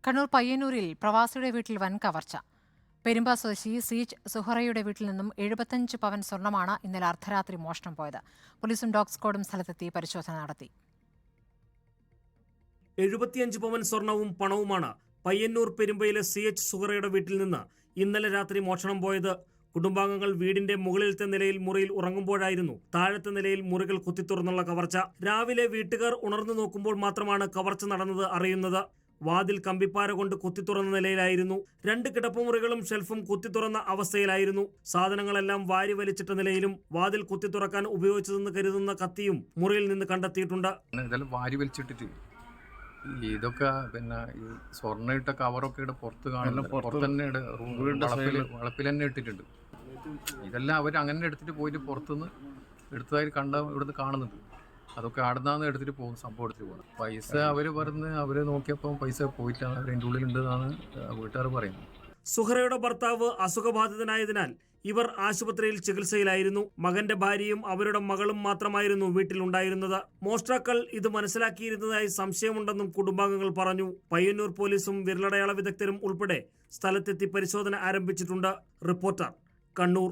കണ്ണൂർ പയ്യന്നൂരിൽ പ്രവാസിയുടെ വീട്ടിൽ വൻ കവർച്ച. പെരുമ്പ സ്വദേശി സീച്ച് സുഹറയുടെ വീട്ടിൽ നിന്നും 75 പവൻ സ്വർണ്ണമാണ് ഇന്നലെ അർദ്ധരാത്രി മോഷണം പോയത്. പോലീസും ഡോഗ് സ്ക്വാഡും സ്ഥലത്തെത്തി പരിശോധന നടത്തി. 75 പവൻ സ്വർണവും പണവുമാണ് പയ്യന്നൂർ പെരുമ്പയിലെ സീച്ച് സുഹറയുടെ വീട്ടിൽ നിന്ന് ഇന്നലെ രാത്രി മോഷണം പോയത്. കുടുംബാംഗങ്ങൾ വീടിന്റെ മുകളിലത്തെ നിലയിൽ മുറിയിൽ ഉറങ്ങുമ്പോഴായിരുന്നു താഴത്തെ നിലയിൽ മുറികൾ കുത്തിത്തുറന്നുള്ള കവർച്ച. രാവിലെ വീട്ടുകാർ ഉണർന്നു നോക്കുമ്പോൾ മാത്രമാണ് കവർച്ച നടന്നത് അറിയുന്നത്. വാതിൽ കമ്പിപ്പാര കൊണ്ട് കുത്തിത്തുറന്ന നിലയിലായിരുന്നു. 2 കിടപ്പുമുറികളും ഷെൽഫും കുത്തിത്തുറന്ന അവസ്ഥയിലായിരുന്നു. സാധനങ്ങളെല്ലാം വാരി വലിച്ചിട്ട നിലയിലും വാതിൽ കുത്തിത്തുറക്കാൻ ഉപയോഗിച്ചതെന്ന് കരുതുന്ന കത്തിയും മുറിയിൽ നിന്ന് കണ്ടെത്തിയിട്ടുണ്ട്. ഇതെല്ലാം വാരി വലിച്ചിട്ടിട്ട് ഇതൊക്കെ പിന്നെ ഈ സ്വർണ്ണ ഇട്ട കവറൊക്കെ ഇവിടെ പുറത്ത് കാണുന്നത് പുറത്ത് തന്നെ വളപ്പിൽ തന്നെ ഇട്ടിട്ടുണ്ട്. ഇതെല്ലാം അവർ അങ്ങനെ എടുത്തിട്ട് പോയിട്ട് പുറത്തുനിന്ന് എടുത്തതായി ഇവിടുന്ന് കാണുന്നുണ്ട്. അതൊക്കെ ആടുന്നാന്ന് എടുത്തിട്ട് പോകുന്ന സംഭവം എടുത്തിട്ട് പോകുന്നത്. പൈസ അവർ നോക്കിയപ്പോൾ പൈസ പോയിട്ടാണ് അവരെൻ്റെ ഉള്ളിലുണ്ടെന്നാണ് വീട്ടുകാർ പറയുന്നത്. സുഹറയുടെ ഭർത്താവ് അസുഖബാധിതനായതിനാൽ ഇവർ ആശുപത്രിയിൽ ചികിത്സയിലായിരുന്നു. മകന്റെ ഭാര്യയും അവരുടെ മകളും മാത്രമായിരുന്നു വീട്ടിലുണ്ടായിരുന്നത്. മോഷ്ടാക്കൾ ഇത് മനസ്സിലാക്കിയിരുന്നതായി സംശയമുണ്ടെന്നും കുടുംബാംഗങ്ങൾ പറഞ്ഞു. പയ്യന്നൂർ പോലീസും വിരലടയാള വിദഗ്ധരും ഉൾപ്പെടെ സ്ഥലത്തെത്തി പരിശോധന ആരംഭിച്ചിട്ടുണ്ട്. റിപ്പോർട്ടർ, കണ്ണൂർ.